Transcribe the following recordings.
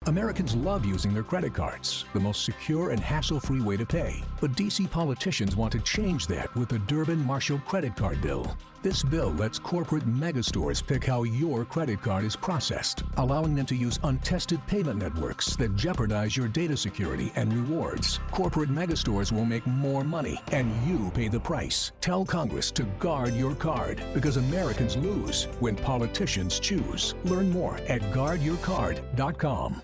Americans love using their credit cards, the most secure and hassle-free way to pay. But D.C. politicians want to change that with the Durbin-Marshall credit card bill. This bill lets corporate megastores pick how your credit card is processed, allowing them to use untested payment networks that jeopardize your data security and rewards. Corporate megastores will make more money, and you pay the price. Tell Congress to guard your card, because Americans lose when politicians choose. Learn more at guardyourcard.com.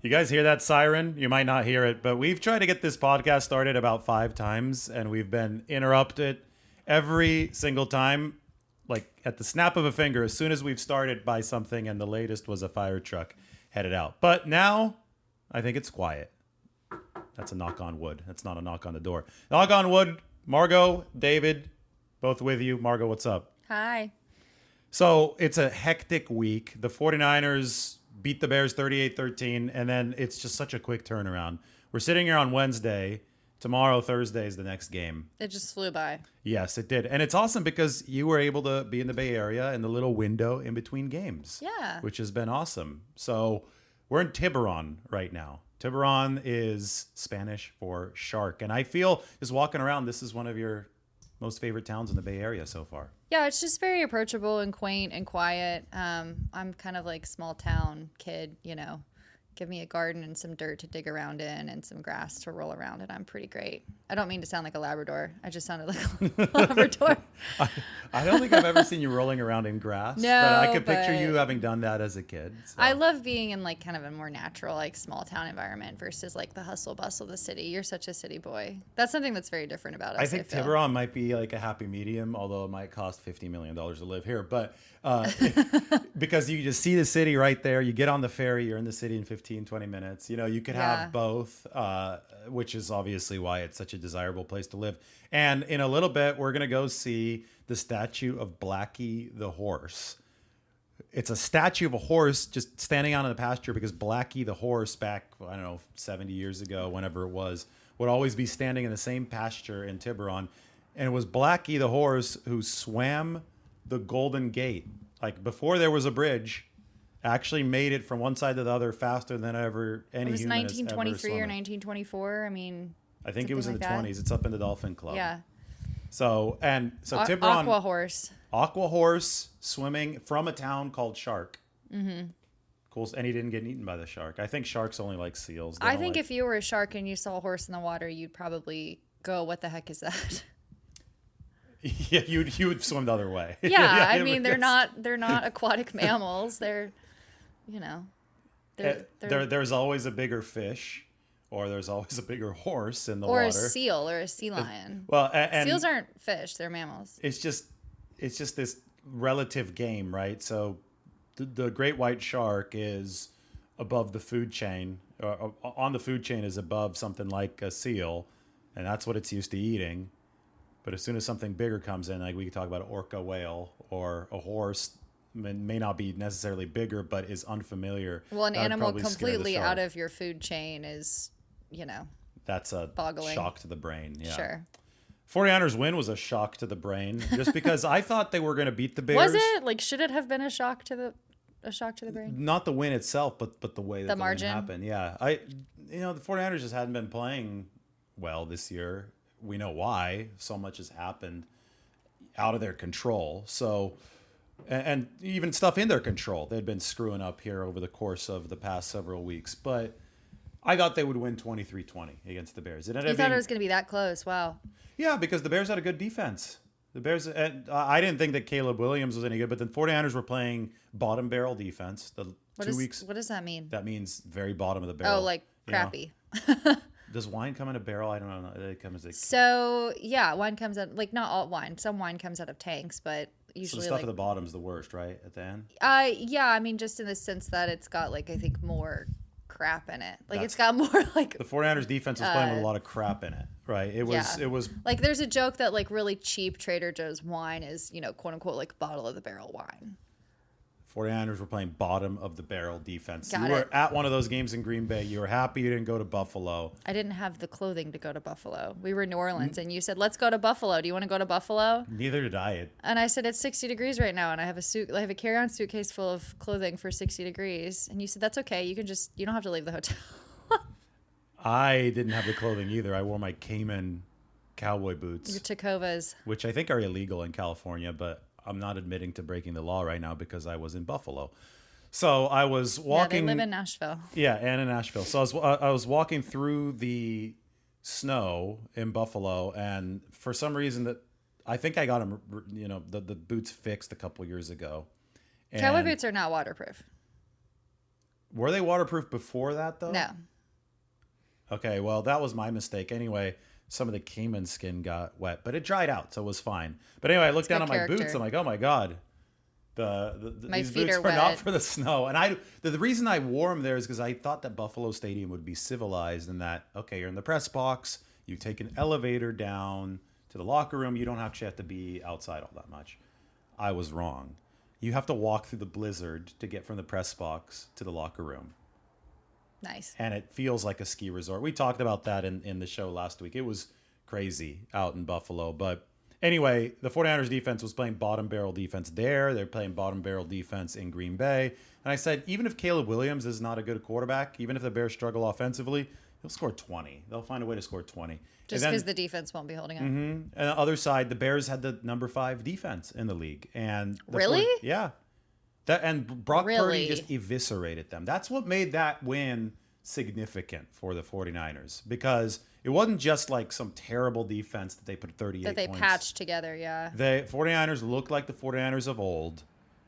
You guys hear that siren? You might not hear it, but we've tried to get this podcast started about 5 times, and we've been interrupted every single time, like at the snap of a finger, as soon as we've started by something, and the latest was a fire truck headed out. But now, I think it's quiet. That's a knock on wood. That's not a knock on the door. Knock on wood. Margo, David, both with you. Margo, what's up? Hi. So it's a hectic week. The 49ers beat the Bears 38-13, and then it's just such a quick turnaround. We're sitting here on Wednesday. Tomorrow, Thursday, is the next game. It just flew by. Yes, it did. And it's awesome because you were able to be in the Bay Area in the little window in between games. Yeah. Which has been awesome. So we're in Tiburon right now. Tiburon is Spanish for shark. And I feel, just walking around, this is one of your most favorite towns in the Bay Area so far. Yeah, it's just very approachable and quaint and quiet. I'm kind of like small town kid, you know. Give me a garden and some dirt to dig around in and some grass to roll around in. I'm pretty great. I don't mean to sound like a Labrador. I just sounded like a Labrador. I don't think I've ever seen you rolling around in grass. No, but I could picture you having done that as a kid. So. I love being in like kind of a more natural, like small town environment versus like the hustle bustle of the city. You're such a city boy. That's something that's very different about us. I think Tiburon might be like a happy medium, although it might cost $50 million to live here. But because you just see the city right there. You get on the ferry, you're in the city in 15, 20 minutes. You know, you could have both, which is obviously why it's such a desirable place to live. And in a little bit, we're going to go see the statue of Blackie the horse. It's a statue of a horse just standing out in the pasture because Blackie the horse back, I don't know, 70 years ago, whenever it was, would always be standing in the same pasture in Tiburon. And it was Blackie the horse who swam the Golden Gate. Like before there was a bridge, actually made it from one side to the other faster than ever any human has ever swum. It was 1923 or 1924. I mean, I think it was in the 20s. It's up in the Dolphin Club. Yeah. So Tiburon. Aqua horse swimming from a town called Shark. Mm-hmm. Cool. And he didn't get eaten by the shark. I think sharks only like seals. I think if you were a shark and you saw a horse in the water, you'd probably go, "What the heck is that?" Yeah, you would swim the other way. Yeah, I mean they're not aquatic mammals. They're, you know, there's always a bigger fish, or there's always a bigger horse in the water, or a seal or a sea lion. Well, and seals aren't fish; they're mammals. It's just this relative game, right? So the great white shark is above the food chain, or on the food chain is above something like a seal, and that's what it's used to eating. But as soon as something bigger comes in, like we could talk about an orca whale or a horse, may not be necessarily bigger, but is unfamiliar. Well, an animal completely out of your food chain is, you know, that's a boggling. Shock to the brain. Yeah. Sure. 49ers win was a shock to the brain, just because I thought they were going to beat the Bears. Was it? Like, should it have been a shock to the brain? Not the win itself, but the way that the margin win happened. Yeah. The 49ers just hadn't been playing well this year. We know why. So much has happened out of their control. So, and even stuff in their control. They'd been screwing up here over the course of the past several weeks. But I thought they would win 23-20 against the Bears. You thought it was going to be that close? Wow. Yeah, because the Bears had a good defense. The Bears, and I didn't think that Caleb Williams was any good, but the 49ers were playing bottom barrel defense. What does that mean? That means very bottom of the barrel. Oh, like crappy. You know? Does wine come in a barrel? I don't know. It comes as So yeah, wine comes out, like, not all wine. Some wine comes out of tanks, but usually so the stuff at the bottom's the worst, right? At the end. Yeah. I mean, just in the sense that it's got, like, I think more crap in it. Like, it's got more like the 49ers defense was playing with a lot of crap in it, right? It was like, there's a joke that, like, really cheap Trader Joe's wine is, you know, quote unquote, like, bottle of the barrel wine. 49ers were playing bottom of the barrel defense. Got you were it. at one of those games in Green Bay. You were happy you didn't go to Buffalo. I didn't have the clothing to go to Buffalo. We were in New Orleans, and you said, let's go to Buffalo. Do you want to go to Buffalo? Neither did I. And I said, it's 60 degrees right now, and I have a carry-on suitcase full of clothing for 60 degrees. And you said, that's okay. You don't have to leave the hotel. I didn't have the clothing either. I wore my Cayman cowboy boots. Your Tacovas. Which I think are illegal in California, but I'm not admitting to breaking the law right now because I was in Buffalo. So I was walking. Yeah, they live in Nashville. Yeah, and in Nashville. So I was walking through the snow in Buffalo, and for some reason that I think I got them, the boots fixed a couple years ago. And Cowboy boots are not waterproof. were they waterproof before that though? No. Okay, well that was my mistake. Anyway, some of the Cayman skin got wet, but it dried out, so it was fine. But anyway, I looked down on my boots. I'm like, oh my god. My These feet boots are are wet. not for the snow. And the reason I wore them there is because I thought that Buffalo Stadium would be civilized and that, okay, you're in the press box, you take an elevator down to the locker room, you don't actually have to be outside all that much. I was wrong. You have to walk through the blizzard to get from the press box to the locker room. Nice. And it feels like a ski resort. We talked about that in the show last week. It was crazy out in Buffalo. But anyway, the 49ers defense was playing bottom barrel defense there. They're playing bottom barrel defense in Green Bay. And I said, even if Caleb Williams is not a good quarterback, even if the Bears struggle offensively, he'll score 20. They'll find a way to score 20. Just because the defense won't be holding up. And the other side, the Bears had the number 5 defense in the league. And Really? Yeah. And Brock Purdy Really? just eviscerated them. That's what made that win significant for the 49ers, because it wasn't just like some terrible defense that they put 38 That they points. patched together, yeah. The 49ers looked like the 49ers of old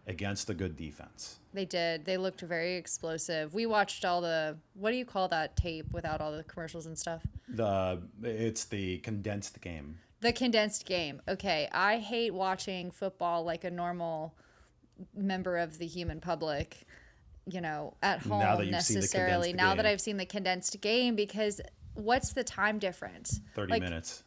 against a good defense. They did. They looked very explosive. We watched all the, what do you call that tape without all the commercials and stuff? It's the condensed game. The condensed game. Okay, I hate watching football like a normal member of the human public, at home Now that you've seen the necessarily. condensed Now that game. I've seen the condensed game, because what's the time difference? 30 minutes.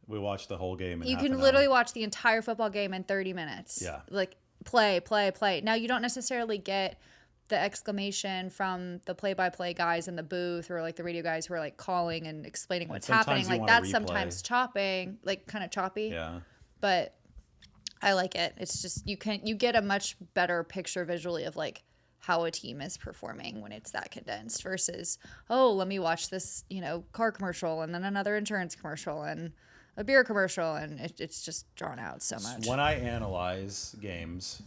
We watched the whole game in You half can an literally hour. watch the entire football game in 30 minutes. Yeah. Like play, play, play. Now you don't necessarily get the exclamation from the play-by-play guys in the booth or like the radio guys who are like calling and explaining what's happening. you Like want a that's replay. sometimes chopping, like kind of choppy. Yeah. But I like it. It's just you get a much better picture visually of like how a team is performing when it's that condensed versus, oh, let me watch this, car commercial and then another insurance commercial and a beer commercial, and it's just drawn out so much. When I analyze games,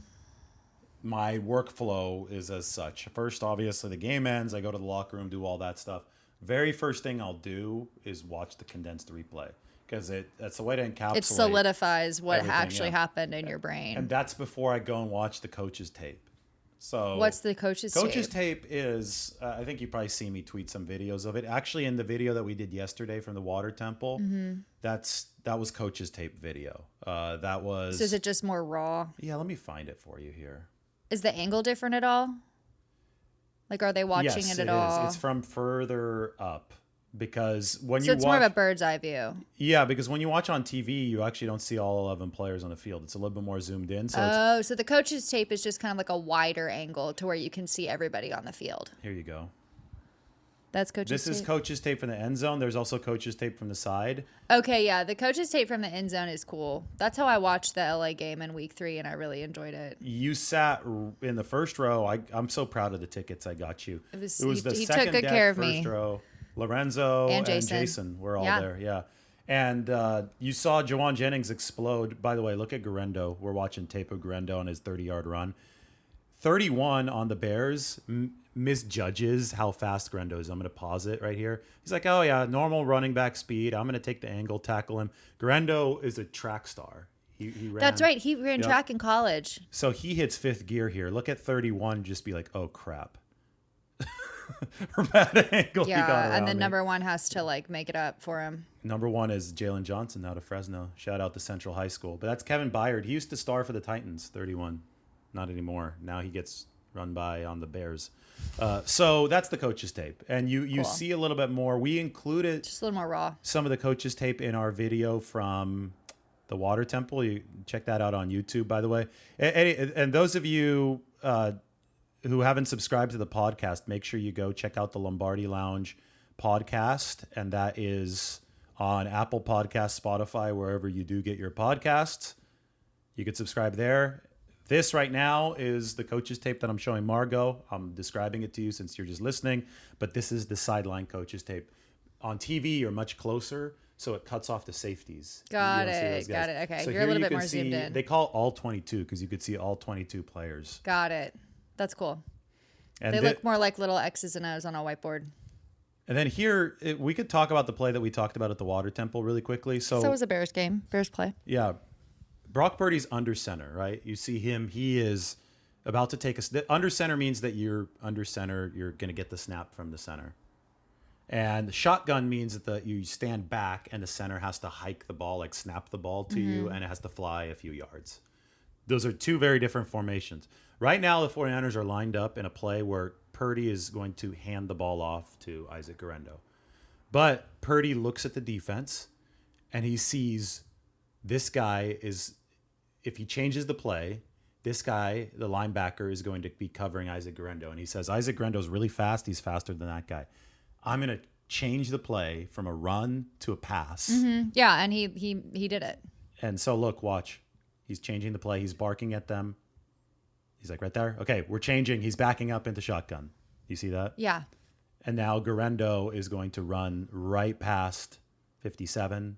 my workflow is as such. First, obviously, the game ends. I go to the locker room, do all that stuff. Very first thing I'll do is watch the condensed replay, because that's a way to encapsulate. It solidifies what everything, actually yeah. happened in your brain. And that's before I go and watch the coach's tape. So What's the coach's tape? Coach's tape is, I think you probably see me tweet some videos of it. Actually, in the video that we did yesterday from the Water Temple, that was Coach's tape video. That was. So is it just more raw? Yeah, let me find it for you here. Is the angle different at all? Like, are they watching Yes, it at all? It's from further up, because when So you it's watch, more of a bird's eye view. yeah, because when you watch on TV, you actually don't see all 11 players on the field. It's a little bit more zoomed in. So Oh, so the coach's tape is just kind of like a wider angle to where you can see everybody on the field. here you go. That's coach's This tape. is Coach's tape from the end zone. There's also Coach's tape from the side. Okay, yeah, the coach's tape from the end zone is cool. That's how I watched the LA game in week 3, and I really enjoyed it. You sat in the first row. I'm so proud of the tickets I got you. It was the he took second good deck care of first me. row. Lorenzo And and Jason. Jason were all Yeah. there. Yeah. And you saw Jawan Jennings explode. By the way, look at Guerrero. We're watching tape of Guerrero on his 30-yard run. 31 on the Bears misjudges how fast Guerrero is. I'm going to pause it right here. He's like, oh, yeah, normal running back speed. I'm going to take the angle, tackle him. Guerrero is a track star. He ran. That's right. He ran Yep. track in college. So he hits 5th gear here. Look at 31, just be like, oh, crap. From that angle he got Yeah, around and then me. number 1 has to like make it up for him. Number 1 is Jalen Johnson out of Fresno. Shout out to Central High School. But that's Kevin Byard. He used to star for the Titans, 31. Not anymore. Now he gets run by on the Bears. So that's the coach's tape. And you Cool. see a little bit more. We included Just a little more raw. some of the coach's tape in our video from the Water Temple. You check that out on YouTube, by the way. And those of you who haven't subscribed to the podcast, make sure you go check out the Lombardi Lounge podcast. And that is on Apple Podcasts, Spotify, wherever you do get your podcasts. You could subscribe there. This right now is the coach's tape that I'm showing Margo. I'm describing it to you since you're just listening, but this is the sideline coach's tape. On TV, you're much closer, so it cuts off the safeties. Got it. Okay, So you're a little bit more see, zoomed in. They call all 22 because you could see all 22 players. Got it. That's cool. And they look more like little X's and O's on a whiteboard. And then here, we could talk about the play that we talked about at the Water Temple really quickly. So it was a Bears game. Bears play. Yeah. Brock Purdy's under center, right? You see him. He is about to take under center means that you're under center. You're going to get the snap from the center. And the shotgun means that you stand back and the center has to hike the ball, like snap the ball to you, and it has to fly a few yards. Those are two very different formations. Right now, the 49ers are lined up in a play where Purdy is going to hand the ball off to Isaac Guerendo. But Purdy looks at the defense and he sees this guy is, if he changes the play, this guy, the linebacker, is going to be covering Isaac Guerendo. And he says, Isaac Guerendo is really fast. He's faster than that guy. I'm going to change the play from a run to a pass. Mm-hmm. Yeah, and he did it. And so, look, watch. He's changing the play. He's barking at them. He's like, right there? Okay, we're changing. He's backing up into shotgun. You see that? Yeah. And now Guerendo is going to run right past 57.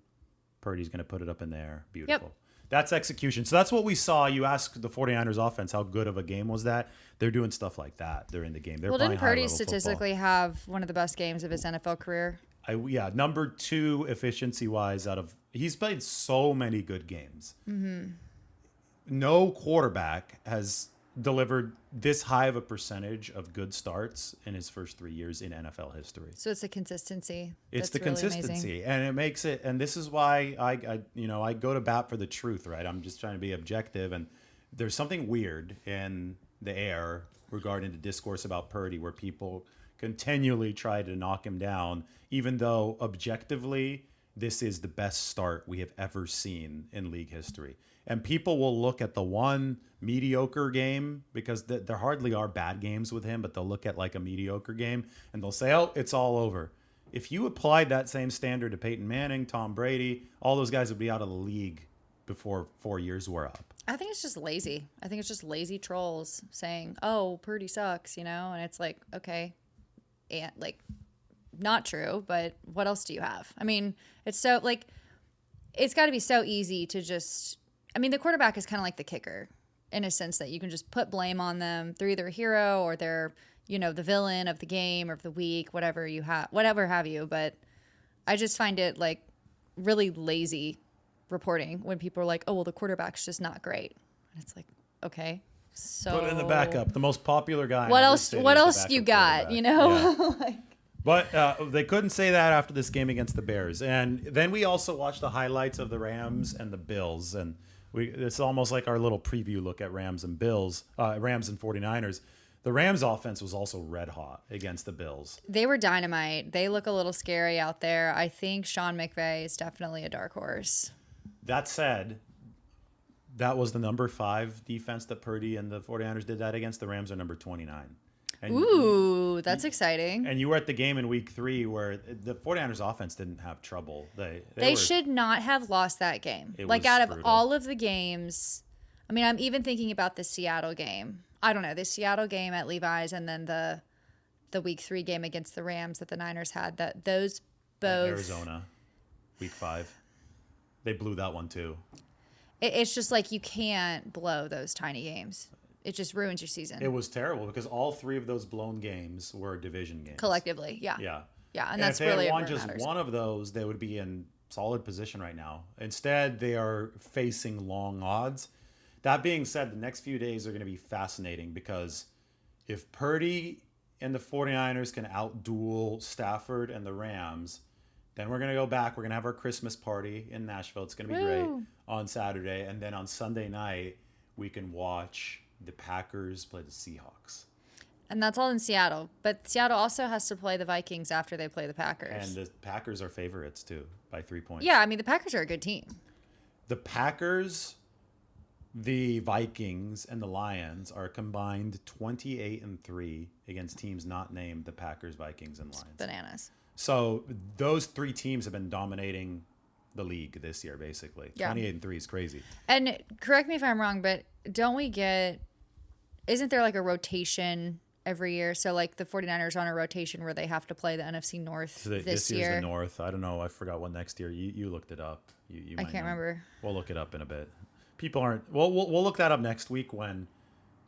Purdy's going to put it up in there. Beautiful. Yep. That's execution. So that's what we saw. You asked the 49ers offense, how good of a game was that? They're doing stuff like that during the game. They're Didn't Purdy statistically have one of the best games of his NFL career? Number 2 efficiency-wise he's played so many good games. Mm-hmm. No quarterback has delivered this high of a percentage of good starts in his first 3 years in NFL history. So it's the consistency. It's the really consistency, amazing. and it makes it. And this is why I go to bat for the truth, right? I'm just trying to be objective, and there's something weird in the air regarding the discourse about Purdy, where people continually try to knock him down, even though objectively this is the best start we have ever seen in league history. And people will look at the one mediocre game, because there hardly are bad games with him, but they'll look at like a mediocre game and they'll say, oh, it's all over. If you applied that same standard to Peyton Manning, Tom Brady, all those guys would be out of the league before 4 years were up. I think it's just lazy. I think it's just lazy trolls saying, oh, Purdy sucks, and it's like, okay, and like, not true, but what else do you have? I mean, it's so like, it's got to be so easy to just, the quarterback is kind of like the kicker in a sense that you can just put blame on them. They're either a hero or they're, the villain of the game or of the week, whatever have you. But I just find it like really lazy reporting when people are like, oh, well, the quarterback's just not great. And it's like, okay, so put in the backup, the most popular guy. What else you got, Yeah. like, But they couldn't say that after this game against the Bears. And then we also watched the highlights of the Rams and the Bills. And it's almost like our little preview look at Rams and 49ers. The Rams offense was also red hot against the Bills. They were dynamite. They look a little scary out there. I think Sean McVay is definitely a dark horse. That said, that was the number 5 defense that Purdy and the 49ers did that against. The Rams are number 29. And ooh, that's exciting. And you were at the game in week 3 where the 49ers offense didn't have trouble. They should not have lost that game. Like, out of all of the games, I'm even thinking about the Seattle game. I don't know, the Seattle game at Levi's and then the week 3 game against the Rams that the Niners had, that those both. Arizona, week 5. They blew that one too. It's just like you can't blow those tiny games. It just ruins your season. It was terrible because all 3 of those blown games were division games. Collectively, yeah. Yeah. Yeah, and if that's they really had what won just matters. one of those, they would be in solid position right now. Instead, they are facing long odds. That being said, the next few days are going to be fascinating because if Purdy and the 49ers can out-duel Stafford and the Rams, then we're going to go back. We're going to have our Christmas party in Nashville. It's going to be great on Saturday. And then on Sunday night, we can watch the Packers play the Seahawks. And that's all in Seattle. But Seattle also has to play the Vikings after they play the Packers. And the Packers are favorites, too, by 3 points. Yeah, the Packers are a good team. The Packers the Vikings and the Lions are combined 28-3 against teams not named the Packers, Vikings, and Lions. Bananas. So those three teams have been dominating the league this year, basically. Yeah. 28-3 is crazy. And correct me if I'm wrong, but isn't there like a rotation every year? So like the 49ers are on a rotation where they have to play the NFC North this year. Year's the North. I don't know. I forgot what next year. You looked it up. You I can't remember. We'll look it up in a bit. People aren't. Well, we'll look that up next week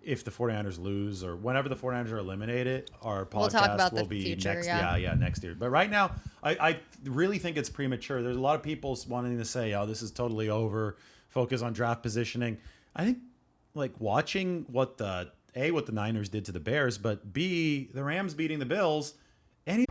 if the 49ers lose or whenever the 49ers are eliminated, our podcast will be future, next. Yeah, next year. But right now, I really think it's premature. There's a lot of people wanting to say, "Oh, this is totally over. Focus on draft positioning." I think like watching what the Niners did to the Bears, but B, the Rams beating the Bills.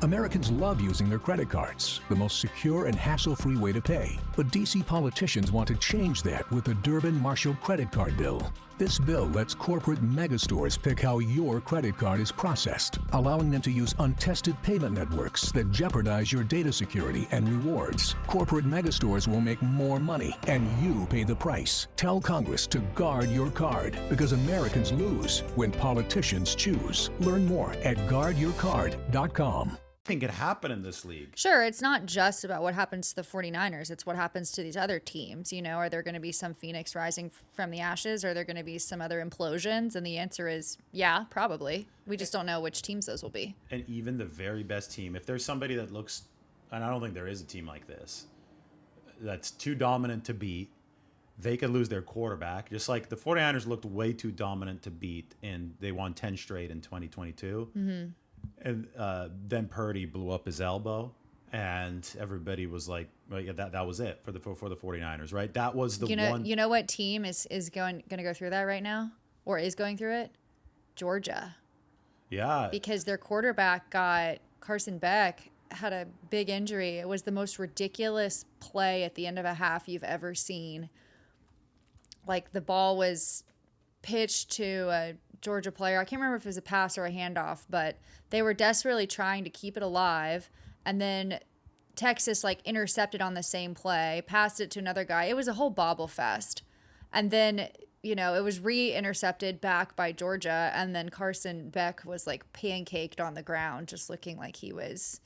Americans love using their credit cards, the most secure and hassle-free way to pay. But DC politicians want to change that with the Durbin-Marshall credit card bill. This bill lets corporate megastores pick how your credit card is processed, allowing them to use untested payment networks that jeopardize your data security and rewards. Corporate megastores will make more money, and you pay the price. Tell Congress to guard your card, because Americans lose when politicians choose. Learn more at guardyourcard.com. Anything could happen in this league. Sure, it's not just about what happens to the 49ers. It's what happens to these other teams. You know, are there going to be some Phoenix rising from the ashes? Are there going to be some other implosions? And the answer is, yeah, probably. We just don't know which teams those will be. And even the very best team, if there's somebody that looks, and I don't think there is a team like this, that's too dominant to beat, they could lose their quarterback. Just like the 49ers looked way too dominant to beat, and they won 10 straight in 2022. Mm-hmm. And then Purdy blew up his elbow, and everybody was like, well, yeah, that was it for the 49ers, right? That was the one. You know what team is going to go through that right now, or is going through it? Georgia. Yeah. Because their quarterback Carson Beck had a big injury. It was the most ridiculous play at the end of a half you've ever seen. Like the ball was pitched to a Georgia player. I can't remember if it was a pass or a handoff, but they were desperately trying to keep it alive. And then Texas intercepted on the same play, passed it to another guy. It was a whole bobble fest. And then, it was re-intercepted back by Georgia. And then Carson Beck was pancaked on the ground, just looking like he was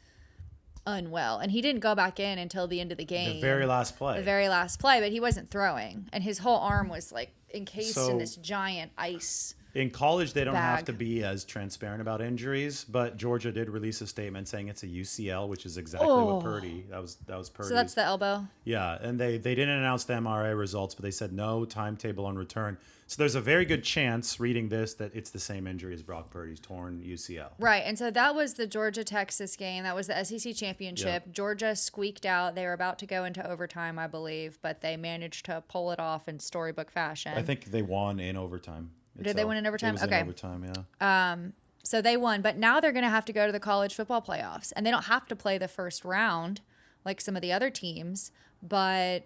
unwell. And he didn't go back in until the end of the game. The very last play, but he wasn't throwing. And his whole arm was encased in this giant ice. In college, they don't have to be as transparent about injuries, but Georgia did release a statement saying it's a UCL, which is exactly what Purdy. That was Purdy. So that's the elbow. Yeah, and they didn't announce the MRI results, but they said no timetable on return. So there's a very good chance, reading this, that it's the same injury as Brock Purdy's torn UCL. Right, and so that was the Georgia-Texas game. That was the SEC championship. Yep. Georgia squeaked out. They were about to go into overtime, I believe, but they managed to pull it off in storybook fashion. I think they won in overtime. Did they win in overtime? It was in overtime, yeah. So they won, but now they're going to have to go to the college football playoffs, and they don't have to play the first round like some of the other teams, but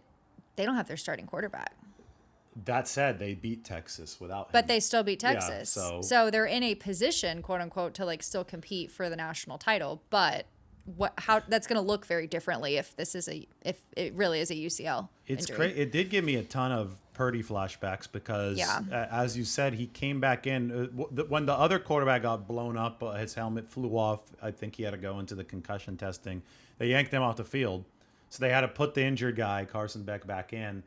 they don't have their starting quarterback. That said, they beat Texas without him. But they still beat Texas. Yeah, so they're in a position, quote unquote, to still compete for the national title, but how that's going to look very differently if it really is a UCL injury. It did give me a ton of Purdy flashbacks because, as you said, he came back in. When the other quarterback got blown up, his helmet flew off. I think he had to go into the concussion testing. They yanked him off the field. So they had to put the injured guy, Carson Beck, back in.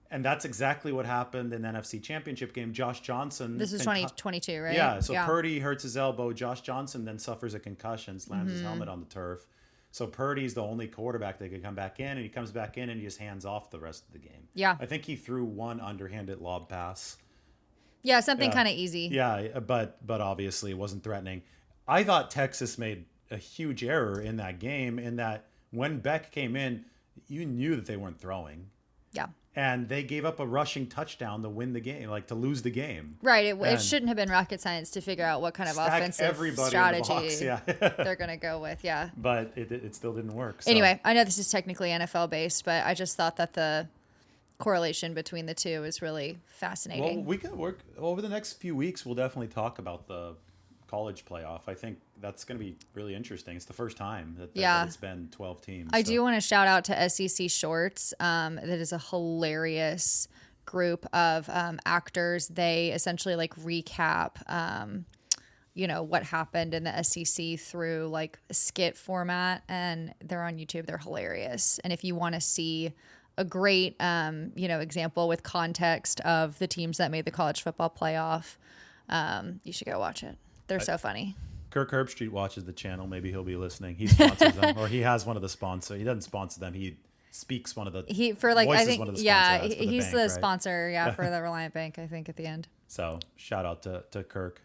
And that's exactly what happened in the NFC Championship game. Josh Johnson. This is 2022, right? Yeah. So Purdy hurts his elbow. Josh Johnson then suffers a concussion, slams his helmet on the turf. So Purdy's the only quarterback that could come back in, and he comes back in and he just hands off the rest of the game. Yeah. I think he threw one underhanded lob pass. Yeah, something kind of easy. Yeah, but obviously it wasn't threatening. I thought Texas made a huge error in that game in that when Beck came in, you knew that they weren't throwing. Yeah. And they gave up a rushing touchdown to win the game, to lose the game. Right. It shouldn't have been rocket science to figure out what kind of offensive strategy they're going to go with. Yeah. But it still didn't work. So. Anyway, I know this is technically NFL based, but I just thought that the correlation between the two is really fascinating. Well, we can work over the next few weeks. We'll definitely talk about the college playoff. I think that's going to be really interesting. It's the first time that it's been 12 teams. I do want to shout out to SEC Shorts. That is a hilarious group of actors. They essentially like recap, what happened in the SEC through like a skit format, and they're on YouTube. They're hilarious. And if you want to see a great, example with context of the teams that made the college football playoff, you should go watch it. They're so funny. Kirk Herbstreit watches the channel. Maybe he'll be listening. He sponsors them, or he has one of the sponsors. He doesn't sponsor them. He speaks one of the. He's the bank, sponsor. Yeah, for the Reliant Bank. I think at the end. So shout out to Kirk.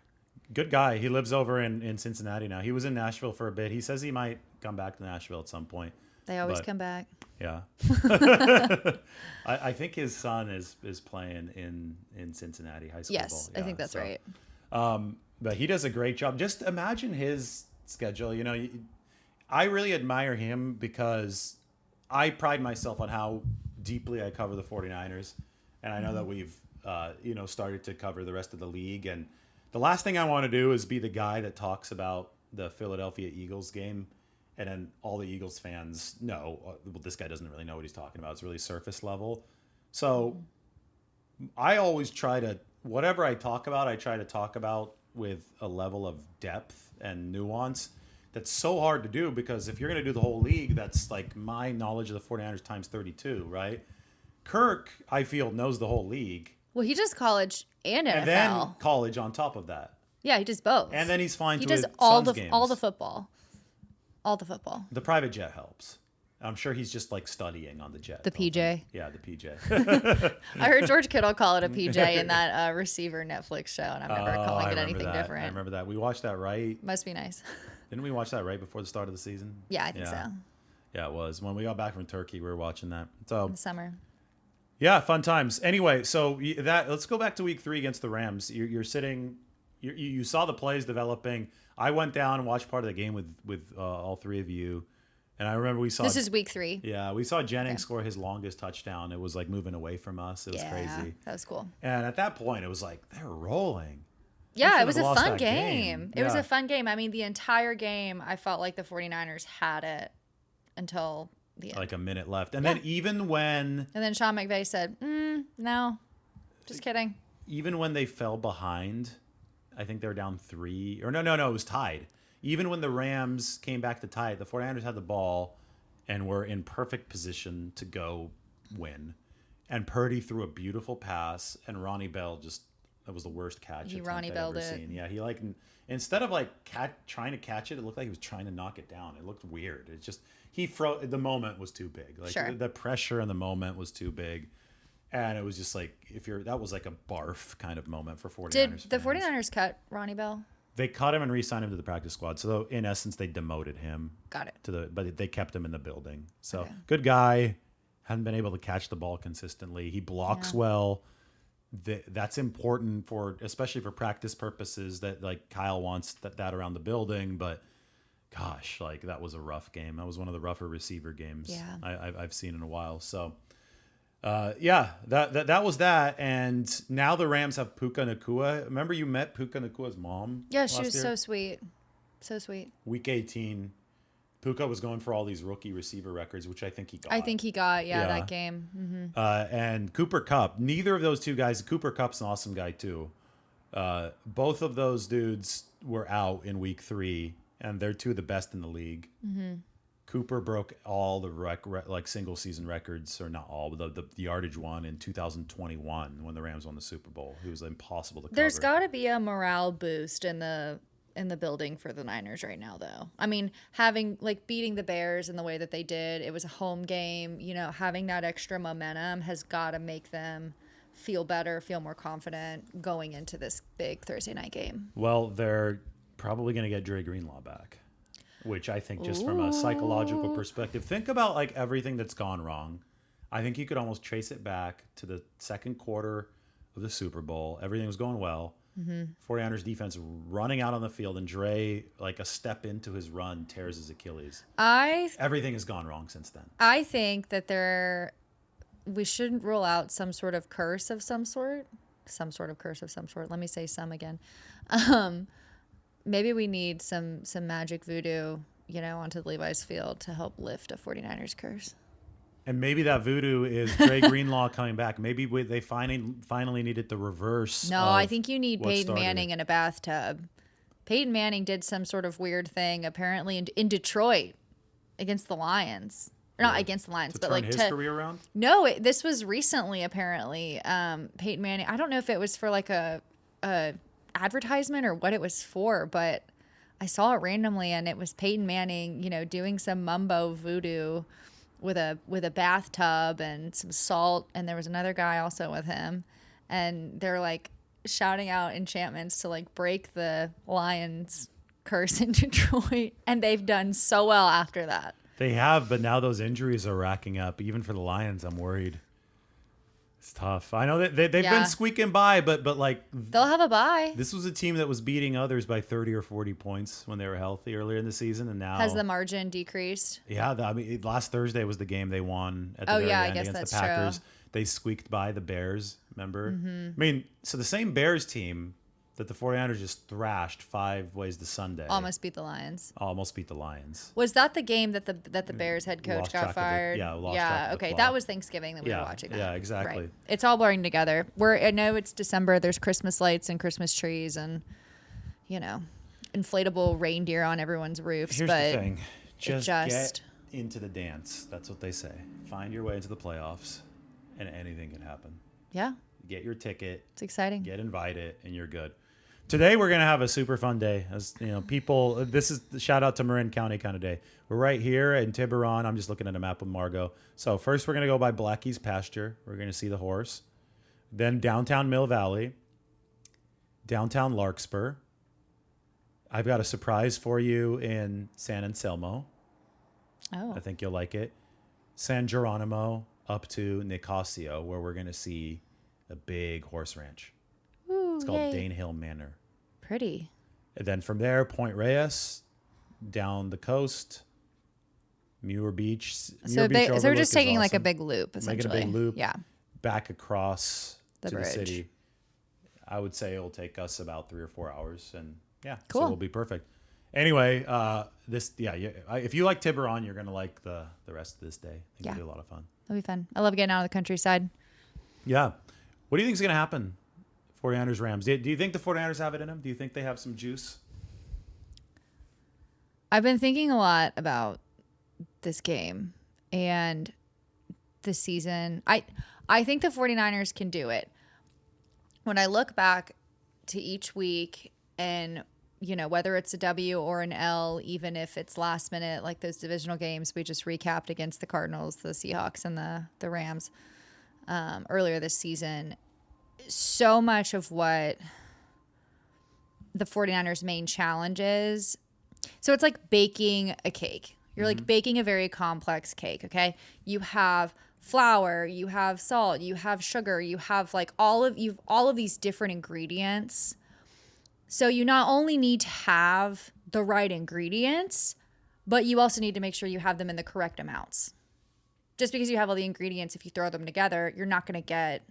Good guy. He lives over in Cincinnati now. He was in Nashville for a bit. He says he might come back to Nashville at some point. They always come back. Yeah. I think his son is playing in Cincinnati high school. Yes, yeah, I think that's right. But he does a great job. Just imagine his schedule. I really admire him because I pride myself on how deeply I cover the 49ers. And I know that we've, started to cover the rest of the league. And the last thing I want to do is be the guy that talks about the Philadelphia Eagles game. And then all the Eagles fans know, well, this guy doesn't really know what he's talking about. It's really surface level. So I always whatever I talk about, I try to talk about with a level of depth and nuance that's so hard to do, because if you're going to do the whole league, that's like my knowledge of the 49ers times 32, right? Kirk, I feel, knows the whole league. Well, he does college and NFL. And then college on top of that. Yeah, he does both. And then he's flying he to does his all son's the games. all the football. All the football. The private jet helps. I'm sure he's just like studying on the jet. The PJ. Yeah, the PJ. I heard George Kittle call it a PJ in that receiver Netflix show, and I'm never calling it anything different. I remember that. We watched that right. Must be nice. Didn't we watch that right before the start of the season? Yeah, I think so. Yeah, it was. When we got back from Turkey, we were watching that. So in the summer. Yeah, fun times. Anyway, so let's go back to week 3 against the Rams. You're sitting. You saw the plays developing. I went down and watched part of the game with all three of you. And I remember we saw... This is week 3. Yeah, we saw Jennings score his longest touchdown. It was like moving away from us. It was crazy. That was cool. And at that point, it was like, they're rolling. Yeah, it was a fun game. It was Yeah. a fun game. I mean, the entire game, I felt like the 49ers had it until the end. Like a minute left. And then even when... And then Sean McVay said, no, just kidding. Even when they fell behind, I think they were down 3. Or no, it was tied. Even when the Rams came back to tie it, the 49ers had the ball and were in perfect position to go win. And Purdy threw a beautiful pass, and Ronnie Bell that was the worst catch Ronnie Bell'd I've ever seen. Yeah, he instead of trying to catch it, it looked like he was trying to knock it down. It looked weird. It just, the moment was too big. Like sure. The pressure in the moment was too big. And it was just like, that was like a barf kind of moment for 49ers Did the fans. 49ers cut Ronnie Bell? They cut him and re-signed him to the practice squad. So in essence, they demoted him. Got it. But they kept him in the building. So Okay. Good guy. Hadn't been able to catch the ball consistently. He blocks well. That's important especially for practice purposes. That like Kyle wants that around the building. But gosh, like that was a rough game. That was one of the rougher receiver games I've seen in a while. So. That was that, and now the Rams have Puka Nacua. Remember you met Puka Nacua's mom? Yeah, she was so sweet. So sweet. Week 18, Puka was going for all these rookie receiver records, which I think he got. That game. Mm-hmm. And Cooper Kupp. Neither of those two guys. Cooper Kupp's an awesome guy too. Both of those dudes were out in week 3, and they're two of the best in the league. Mm-hmm. Cooper broke all the single season records, or not all, but the yardage one in 2021 when the Rams won the Super Bowl. It was impossible to cover. There's got to be a morale boost in the building for the Niners right now, though. I mean, beating the Bears in the way that they did, it was a home game. Having that extra momentum has got to make them feel better, feel more confident going into this big Thursday night game. Well, they're probably going to get Dre Greenlaw back. Which I think just from a psychological perspective, think about like everything that's gone wrong. I think you could almost trace it back to the second quarter of the Super Bowl. Everything was going well. Mm-hmm. 49ers defense running out on the field, and Dre, like a step into his run, tears his Achilles. Everything has gone wrong since then. I think that we shouldn't rule out some sort of curse of some sort. Some sort of curse of some sort. Let me say some again. Maybe we need some magic voodoo, onto the Levi's field to help lift a 49ers curse. And maybe that voodoo is Dre Greenlaw coming back. Maybe they finally needed the reverse. No, I think you need what Peyton started Manning in a bathtub. Peyton Manning did some sort of weird thing apparently in Detroit against the Lions. Or not against the Lions, to but turn like his career around. No, this was recently apparently. Peyton Manning. I don't know if it was for like a advertisement or what it was for, but I saw it randomly, and it was Peyton Manning, doing some mumbo voodoo with a bathtub and some salt, and there was another guy also with him, and they're like shouting out enchantments to like break the Lions curse in Detroit, and they've done so well after that. They have, but now those injuries are racking up. Even for the Lions, I'm worried. It's tough. I know that they've been squeaking by, but like they'll have a bye. This was a team that was beating others by 30 or 40 points when they were healthy earlier in the season, and now has the margin decreased? Yeah, I mean, last Thursday was the game they won at the very end I guess against that's the Packers. true. They squeaked by the Bears. Remember? Mm-hmm. I mean, so the same Bears team that the 49ers just thrashed 5 ways to Sunday. Almost beat the Lions. Almost beat the Lions. Was that the game that the Bears head coach got fired? Lost track of the okay. clock. That was Thanksgiving that we were watching that. Yeah, exactly. Right. It's all blurring together. I know it's December. There's Christmas lights and Christmas trees and, inflatable reindeer on everyone's roofs. Here's but the thing. Just get into the dance. That's what they say. Find your way into the playoffs, and anything can happen. Yeah. Get your ticket. It's exciting. Get invited, and you're good. Today we're gonna have a super fun day. As people, this is the shout out to Marin County kind of day. We're right here in Tiburon. I'm just looking at a map of Margo. So first we're gonna go by Blackie's pasture. We're gonna see the horse. Then downtown Mill Valley. Downtown Larkspur. I've got a surprise for you in San Anselmo. Oh. I think you'll like it. San Geronimo up to Nicasio, where we're gonna see a big horse ranch. It's called Dane Hill Manor. Pretty. And then from there, Point Reyes, down the coast, Muir Beach. So we're just taking like a big loop, essentially. Making a big loop. Yeah. Back across the to bridge. the city. I would say it'll take us about 3 or 4 hours, and cool. So it'll be perfect. Anyway, if you like Tiburon, you're gonna like the rest of this day. I think it'll be a lot of fun. It'll be fun. I love getting out of the countryside. Yeah. What do you think is gonna happen? 49ers-Rams. Do you think the 49ers have it in them? Do you think they have some juice? I've been thinking a lot about this game and the season. I think the 49ers can do it. When I look back to each week and, whether it's a W or an L, even if it's last minute, like those divisional games we just recapped against the Cardinals, the Seahawks, and the Rams earlier this season, so much of what the 49ers' main challenge is. So it's like baking a cake. You're like baking a very complex cake, okay? You have flour, you have salt, you have sugar, you have like all of these different ingredients. So you not only need to have the right ingredients, but you also need to make sure you have them in the correct amounts. Just because you have all the ingredients, if you throw them together, you're not going to get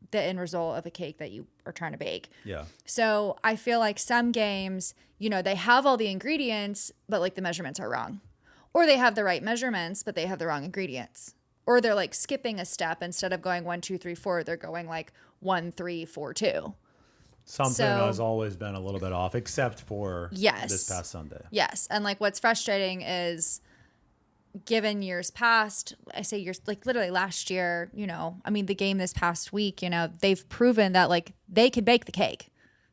the end result of a cake that you are trying to bake. Yeah. So I feel like some games, they have all the ingredients, but like the measurements are wrong. Or they have the right measurements, but they have the wrong ingredients. Or they're like skipping a step. Instead of going 1, 2, 3, 4, they're going like 1, 3, 4, 2. Something has always been a little bit off, except for this past Sunday. Yes. And like what's frustrating is, given years past, I say years, like literally last year, the game this past week, they've proven that like they can bake the cake.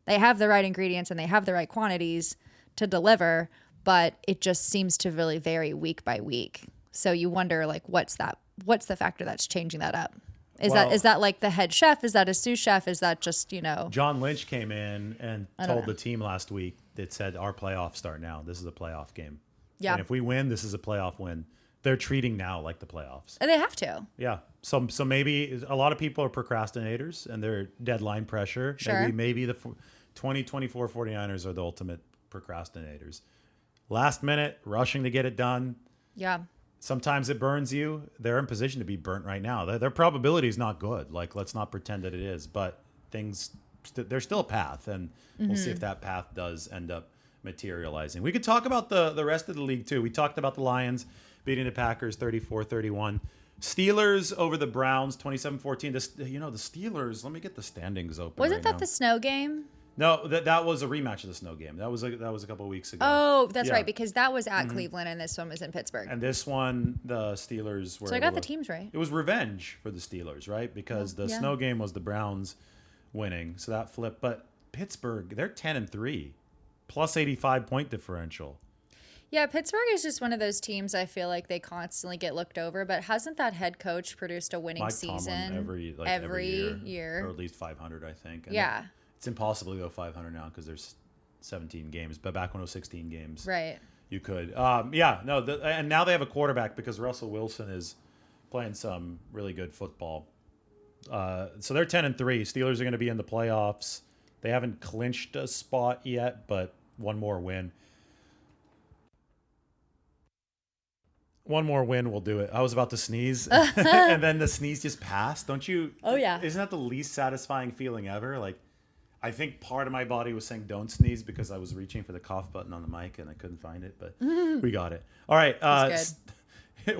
They have the right ingredients and they have the right quantities to deliver, but it just seems to really vary week by week. So you wonder like, what's the factor that's changing that up? Is that like the head chef? Is that a sous chef? Is that just, John Lynch came in and told the team last week that said our playoffs start now. This is a playoff game. Yeah. And if we win, this is a playoff win. They're treating now like the playoffs. And they have to. Yeah. So maybe a lot of people are procrastinators and they're deadline pressure. Sure. Maybe the 2024 49ers are the ultimate procrastinators. Last minute, rushing to get it done. Yeah. Sometimes it burns you. They're in position to be burnt right now. Their probability is not good. Like, let's not pretend that it is. But there's still a path, and we'll see if that path does end up materializing. We could talk about the rest of the league, too. We talked about the Lions beating the Packers 34-31. Steelers over the Browns, 27-14. The Steelers, let me get the standings open. Wasn't that the snow game? No, that was a rematch of the snow game. That was a couple of weeks ago. Oh, that's right, because that was at Cleveland and this one was in Pittsburgh. And this one, the Steelers were. So I got the teams right. It was revenge for the Steelers, right? Because the snow game was the Browns winning, so that flipped. But Pittsburgh, they're 10-3, plus 85 point differential. Yeah, Pittsburgh is just one of those teams I feel like they constantly get looked over. But hasn't that head coach produced a winning season every year? Or at least 500, I think. And yeah. It's impossible to go 500 now because there's 17 games. But back when it was 16 games, right? You could. And now they have a quarterback because Russell Wilson is playing some really good football. So they're 10-3. Steelers are going to be in the playoffs. They haven't clinched a spot yet, but one more win. One more win will do it. I was about to sneeze, and then the sneeze just passed. Don't you? Oh, yeah. Isn't that the least satisfying feeling ever? Like, I think part of my body was saying don't sneeze because I was reaching for the cough button on the mic and I couldn't find it, but we got it. All right.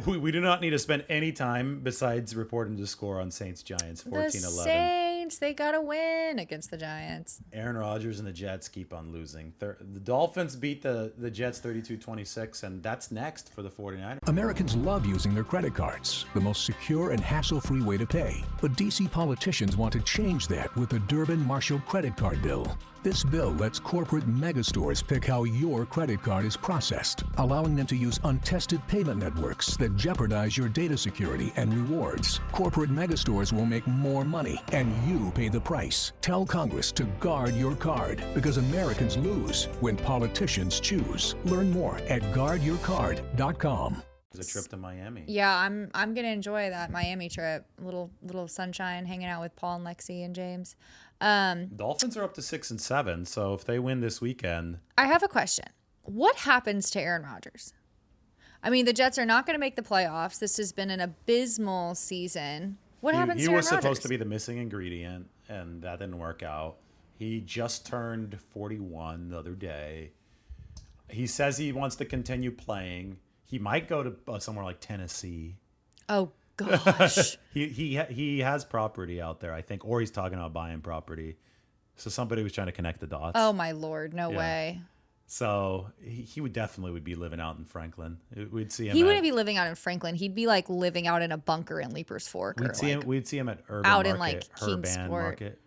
We do not need to spend any time besides reporting the score on Saints-Giants, 14-11. The Saints, they got to win against the Giants. Aaron Rodgers and the Jets keep on losing. The Dolphins beat the Jets 32-26, and that's next for the 49ers. Americans love using their credit cards, the most secure and hassle-free way to pay. But DC politicians want to change that with the Durbin-Marshall credit card bill. This bill lets corporate megastores pick how your credit card is processed, allowing them to use untested payment networks that jeopardize your data security and rewards. Corporate megastores will make more money, and you pay the price. Tell Congress to guard your card, because Americans lose when politicians choose. Learn more at guardyourcard.com. A trip to Miami. Yeah, I'm gonna enjoy that Miami trip. Little sunshine, hanging out with Paul and Lexi and James. Dolphins are up to 6-7, so if they win this weekend, I have a question. What happens to Aaron Rodgers? I mean, the Jets are not going to make the playoffs. This has been an abysmal season. What happens to Aaron Rodgers? He was supposed to be the missing ingredient, and that didn't work out. He just turned 41 the other day. He says he wants to continue playing. He might go to somewhere like Tennessee. Oh, gosh. he has property out there, I think, or he's talking about buying property. So somebody was trying to connect the dots. Oh, my Lord. No way. So he would definitely be living out in Franklin. We'd see him. He wouldn't be living out in Franklin. He'd be like living out in a bunker in Leapers Fork. We'd see him at Urban out Market, in like Kingsport Market,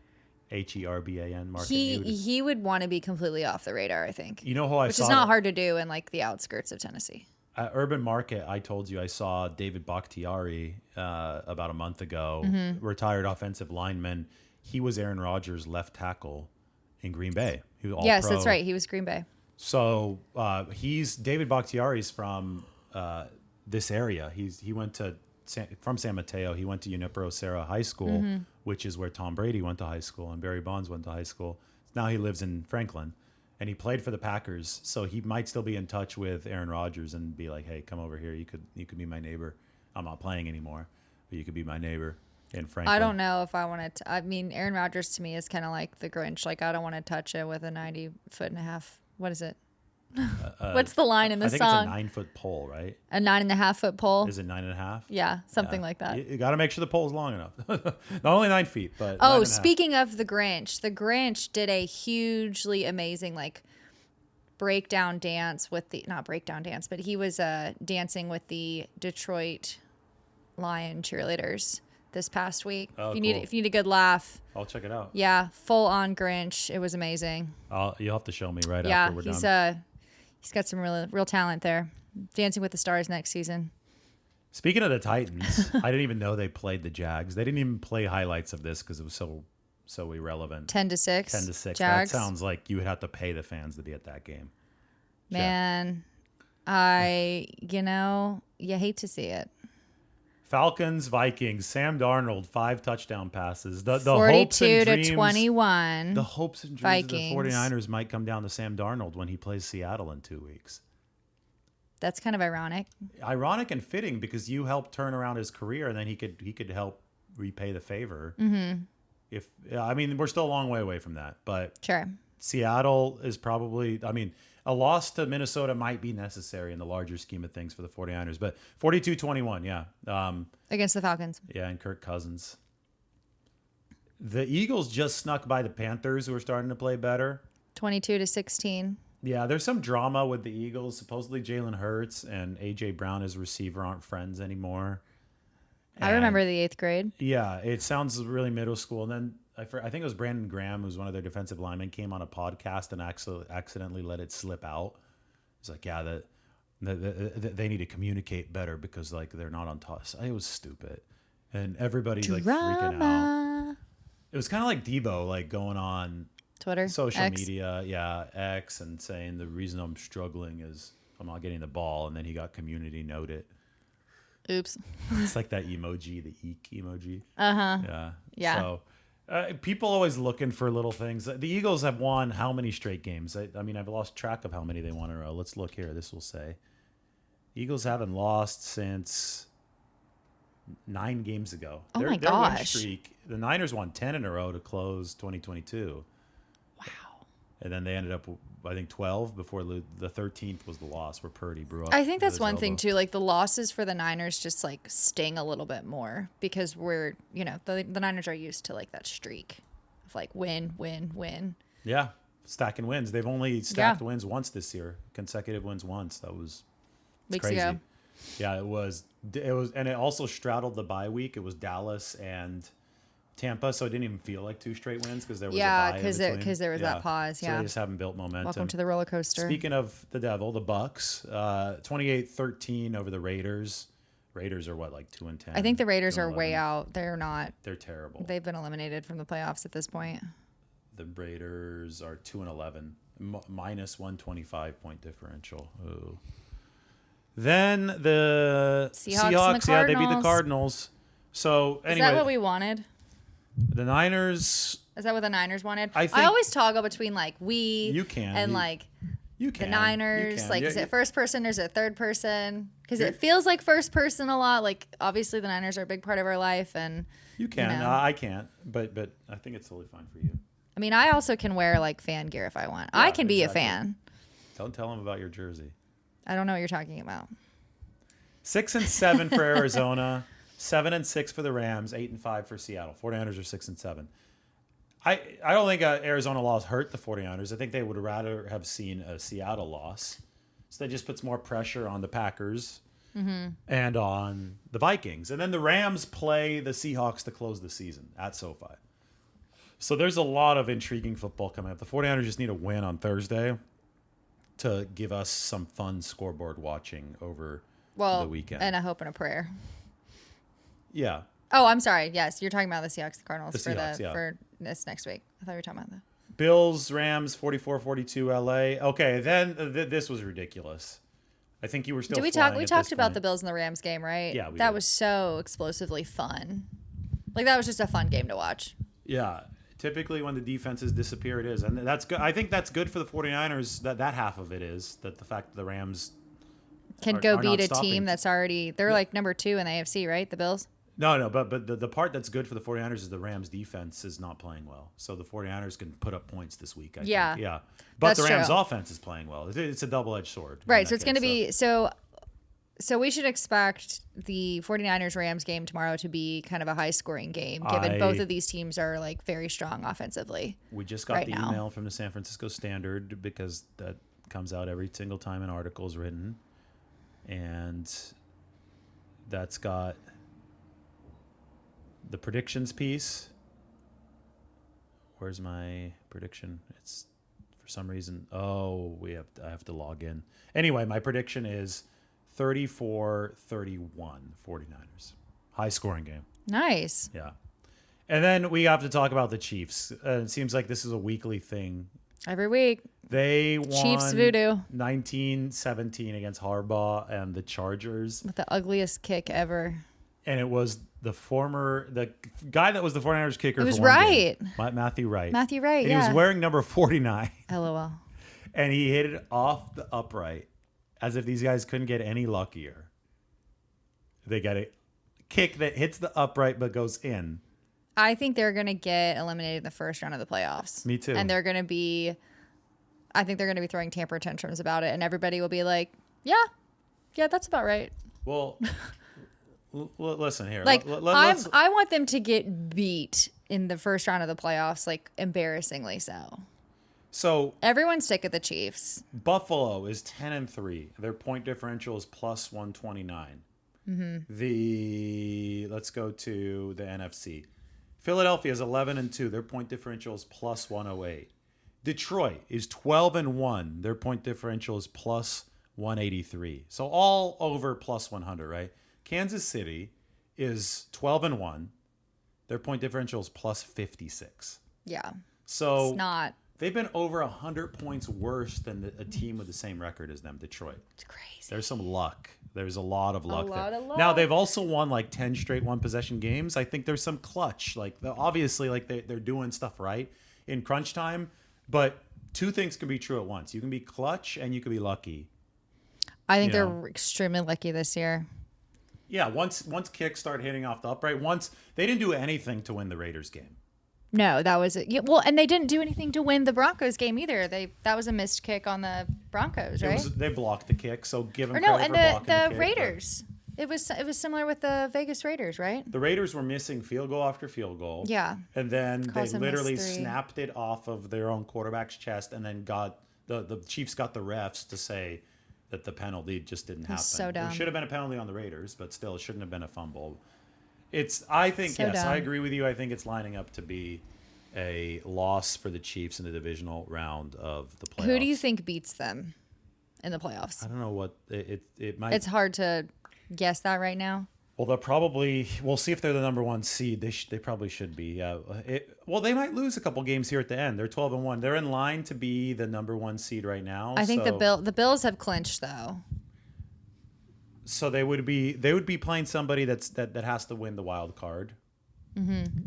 Herban Market. He would want to be completely off the radar, I think. You know who I which saw? Which is not hard to do in like the outskirts of Tennessee. At Urban Market, I told you I saw David Bakhtiari about a month ago, retired offensive lineman. He was Aaron Rodgers' left tackle in Green Bay. He was Yes, that's right. He was Green Bay. So David Bakhtiari's from this area. He went to from San Mateo. He went to Junipero Serra High School, which is where Tom Brady went to high school and Barry Bonds went to high school. Now he lives in Franklin. And he played for the Packers, so he might still be in touch with Aaron Rodgers and be like, "Hey, come over here. You could be my neighbor. I'm not playing anymore, but you could be my neighbor in Franklin." I don't know if I want to. I mean, Aaron Rodgers to me is kind of like the Grinch. Like, I don't want to touch it with a 90.5 foot. What is it? What's the line in the song? I think it's a 9-foot pole, right? A 9.5 foot pole. Is it 9.5? Yeah, something like that. You got to make sure the pole's long enough. Not only 9 feet, but speaking of the Grinch did a hugely amazing breakdown dance with the not breakdown dance, but he was dancing with the Detroit Lion cheerleaders this past week. Oh, if you need a good laugh, I'll check it out. Yeah, full on Grinch. It was amazing. You'll have to show me after we're done. He's got some real talent there. Dancing with the Stars next season. Speaking of the Titans, I didn't even know they played the Jags. They didn't even play highlights of this because it was so irrelevant. 10-6. 10-6. Jags. That sounds like you would have to pay the fans to be at that game. Man, you hate to see it. Falcons, Vikings, Sam Darnold, 5 touchdown passes. The 42-21. The hopes and dreams Vikings. of the 49ers might come down to Sam Darnold when he plays Seattle in 2 weeks. That's kind of ironic. Ironic and fitting because you helped turn around his career and then he could help repay the favor. Mm-hmm. We're still a long way away from that, but sure. Seattle is probably, a loss to Minnesota might be necessary in the larger scheme of things for the 49ers. But 42-21, yeah. Against the Falcons. Yeah, and Kirk Cousins. The Eagles just snuck by the Panthers, who are starting to play better. 22-16. Yeah, there's some drama with the Eagles. Supposedly Jalen Hurts and A.J. Brown as receiver aren't friends anymore. I remember the 8th grade. Yeah, it sounds really middle school. And then I think it was Brandon Graham, who's one of their defensive linemen, came on a podcast and accidentally let it slip out. It's like, yeah, they need to communicate better because like they're not on top. It was stupid, and everybody like freaking out. It was kind of like Debo, like going on Twitter, social X. media, X, and saying the reason I'm struggling is I'm not getting the ball, and then he got community noted. Oops. It's like that emoji, the eek emoji. Yeah. So people always looking for little things. The Eagles have won how many straight games? I mean, I've lost track of how many they won in a row. Let's look here. This will say Eagles haven't lost since 9 games ago. Oh, my their win gosh. streak. The Niners won 10 in a row to close 2022. Wow. And then they ended up, I think, 12 before the 13th was the loss where Purdy blew up. I think that's his one elbow. thing too. Like the losses for the Niners just like sting a little bit more because we're, the Niners are used to like that streak of like win, win, win. Yeah, stacking wins. They've only stacked wins once this year. Consecutive wins once. That was Weeks crazy. ago. Yeah, it was, and it also straddled the bye week. It was Dallas and Tampa, so it didn't even feel like 2 straight wins because there was a bye because there was that pause. So Yeah, they just haven't built momentum. Welcome to the roller coaster. Speaking of the devil, the Bucks, 28-13 over the Raiders. Raiders are what, like 2-10? I think the Raiders are 2-11. way out. They're not. They're terrible. They've been eliminated from the playoffs at this point. The Raiders are 2-11, minus 125 point differential. Ooh. Then the Seahawks, and the they beat the Cardinals. Cardinals. So anyway, Is that what we wanted? the Niners. Is that what the Niners wanted? I think- I always toggle between like we You can. and You- like You the can. Niners. You can. Like, Yeah, is it first person or is it third person? Because You're- it feels like first person a lot. Like, obviously, the Niners are a big part of our life, and You can. know. I can't, but I think it's totally fine for you. I mean, I also can wear like fan gear if I want. I can be exactly. a fan. Don't tell them about your jersey. I don't know what you're talking about. 6-7 for Arizona, 7-6 for the Rams, 8-5 for Seattle. 49ers are 6-7. I don't think Arizona loss hurt the 49ers. I think they would rather have seen a Seattle loss. So that just puts more pressure on the Packers and on the Vikings. And then the Rams play the Seahawks to close the season at SoFi. So there's a lot of intriguing football coming up. The 49ers just need a win on Thursday to give us some fun scoreboard watching over the weekend. And a hope and a prayer. Yeah. Oh, I'm sorry. Yes, you're talking about the Seahawks, the Cardinals The Seahawks, yeah. for this next week. I thought you were talking about that. Bills, Rams, 44-42 LA. Okay, then this was ridiculous. I think you were still Did we flying talk? We at talked this about point. the Bills and the Rams game, right? Yeah, we that did. was so explosively fun. Like that was just a fun game to watch. Yeah. Typically when the defenses disappear, it is. And that's good. I think that's good for the 49ers, that half of it is, that the fact that the Rams Can are go not beat a stopping. team that's already they're like number 2 in the AFC, right? The Bills. No, but the part that's good for the 49ers is the Rams defense is not playing well. So the 49ers can put up points this week, I Yeah. think. Yeah. But That's the Rams true. offense is playing well. It's a double-edged sword. in Right. that So it's going to case, be so we should expect the 49ers-Rams game tomorrow to be kind of a high-scoring game, given both of these teams are like very strong offensively. We just got right the now. email from the San Francisco Standard because that comes out every single time an article is written. And that's got the predictions piece. Where's my prediction? It's for some reason. Oh, I have to log in. Anyway, my prediction is 34-31 49ers. High scoring game. Nice. Yeah. And then we have to talk about the Chiefs. It seems like this is a weekly thing. Every week. They won Chiefs voodoo. 19-17 against Harbaugh and the Chargers. With the ugliest kick ever. And it was the guy that was the 49ers kicker. It was for one Wright. game, Matthew Wright. Matthew Wright, And yeah. he was wearing number 49. LOL. And he hit it off the upright as if these guys couldn't get any luckier. They got a kick that hits the upright but goes in. I think they're going to get eliminated in the first round of the playoffs. Me too. And they're going to be I think they're going to be throwing temper tantrums about it, and everybody will be like, yeah, that's about right. Well, listen here. Like, I want them to get beat in the first round of the playoffs, like embarrassingly so. So everyone's sick of the Chiefs. Buffalo is 10-3. Their point differential is plus 129. Let's go to the NFC. Philadelphia is 11-2. Their point differential is plus 108. Detroit is 12-1. Their point differential is plus 183. So all over plus 100, right? Kansas City is 12-1. Their point differential is plus 56. Yeah. So it's not. They've been over 100 points worse than a team with the same record as them, Detroit. It's crazy. There's some luck. There's a lot of luck there. Of luck. Now, they've also won like 10 straight one-possession games. I think there's some clutch. Like, obviously, like they're doing stuff right in crunch time. But two things can be true at once. You can be clutch and you can be lucky. I think they're extremely lucky this year. Yeah, once kicks start hitting off the upright, they didn't do anything to win the Raiders game. No, that was it. Yeah, well, and they didn't do anything to win the Broncos game either. That was a missed kick on the Broncos, right? They blocked the kick, so give them credit credit for blocking the kick, Raiders. It was similar with the Vegas Raiders, right? The Raiders were missing field goal after field goal. Yeah. And then Carlson they literally missed 3. snapped it off of their own quarterback's chest, and then the Chiefs got the refs to say that the penalty just didn't happen. So dumb. There should have been a penalty on the Raiders, but still, it shouldn't have been a fumble. I think, so yes, dumb. I agree with you. I think it's lining up to be a loss for the Chiefs in the divisional round of the playoffs. Who do you think beats them in the playoffs? I don't know what it might. It's hard to guess that right now. Well, we'll see if they're the number 1 seed. They probably should be. Yeah. They might lose a couple games here at the end. They're 12-1. They're in line to be the number 1 seed right now. I think the Bills have clinched though. So they would be playing somebody that has to win the wild card. Mm-hmm.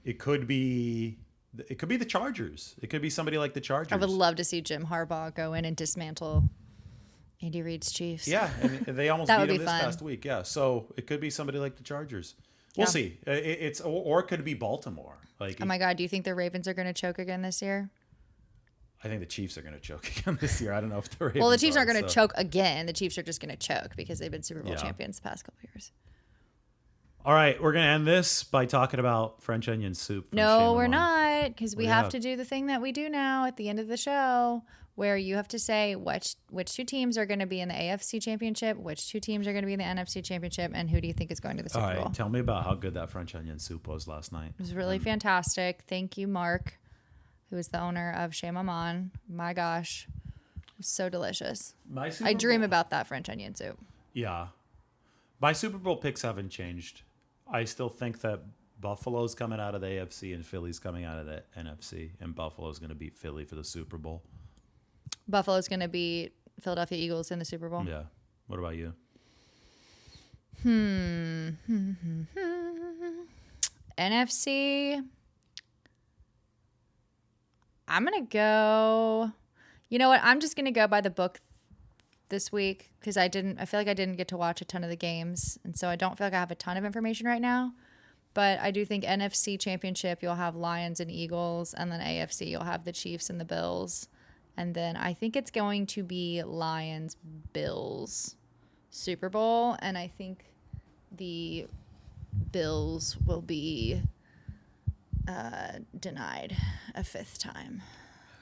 It could be the Chargers. It could be somebody like the Chargers. I would love to see Jim Harbaugh go in and dismantle Andy Reid's Chiefs. Yeah, and they almost That beat would them be this fun. past week. Yeah, so it could be somebody like the Chargers. We'll see. Or it could be Baltimore. Oh my God, do you think the Ravens are going to choke again this year? I think the Chiefs are going to choke again this year. I don't know if the Ravens Well, the Chiefs aren't going to so. choke again. The Chiefs are just going to choke because they've been Super Bowl champions the past couple years. All right, we're going to end this by talking about French onion soup. No, we're not, because we have to do the thing that we do now at the end of the show, where you have to say which 2 teams are going to be in the AFC Championship, which 2 teams are going to be in the NFC Championship, and who do you think is going to the Super Bowl? Tell me about how good that French onion soup was last night. It was really fantastic. Thank you, Mark, who is the owner of Chez Maman. My gosh, it was so delicious. I dream about that French onion soup. Yeah. My Super Bowl picks haven't changed. I still think that Buffalo's coming out of the AFC and Philly's coming out of the NFC, and Buffalo's going to beat Philly for the Super Bowl. Buffalo's going to beat Philadelphia Eagles in the Super Bowl. Yeah. What about you? NFC. I'm going to go. You know what? I'm just going to go by the book this week because I feel like I didn't get to watch a ton of the games. And so I don't feel like I have a ton of information right now. But I do think NFC Championship, you'll have Lions and Eagles. And then AFC, you'll have the Chiefs and the Bills. And then I think it's going to be Lions-Bills Super Bowl. And I think the Bills will be denied a 5th time.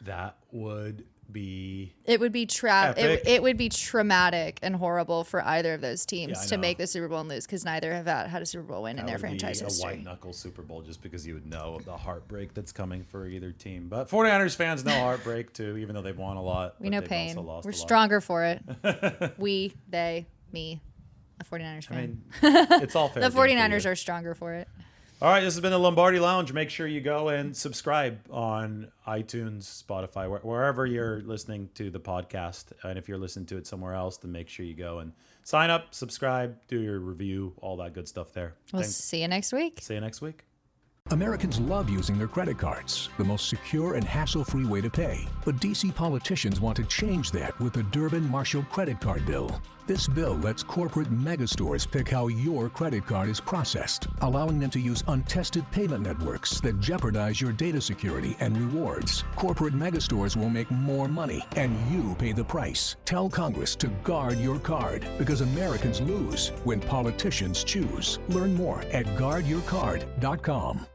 That would be... It would be it would be traumatic and horrible for either of those teams to make the Super Bowl and lose, because neither have had a Super Bowl win in their franchise history. A white knuckle Super Bowl, just because you would know the heartbreak that's coming for either team. But 49ers fans know heartbreak too, even though they've won a lot. We know pain. We're stronger for it. We, they, me, a 49ers fan. I mean, it's all fair. The 49ers are stronger for it. All right, this has been the Lombardi Lounge. Make sure you go and subscribe on iTunes, Spotify, wherever you're listening to the podcast. And if you're listening to it somewhere else, then make sure you go and sign up, subscribe, do your review, all that good stuff there. We'll see you next week. See you next week. Americans love using their credit cards, the most secure and hassle-free way to pay. But DC politicians want to change that with the Durbin-Marshall credit card bill. This bill lets corporate megastores pick how your credit card is processed, allowing them to use untested payment networks that jeopardize your data security and rewards. Corporate megastores will make more money, and you pay the price. Tell Congress to guard your card, because Americans lose when politicians choose. Learn more at guardyourcard.com.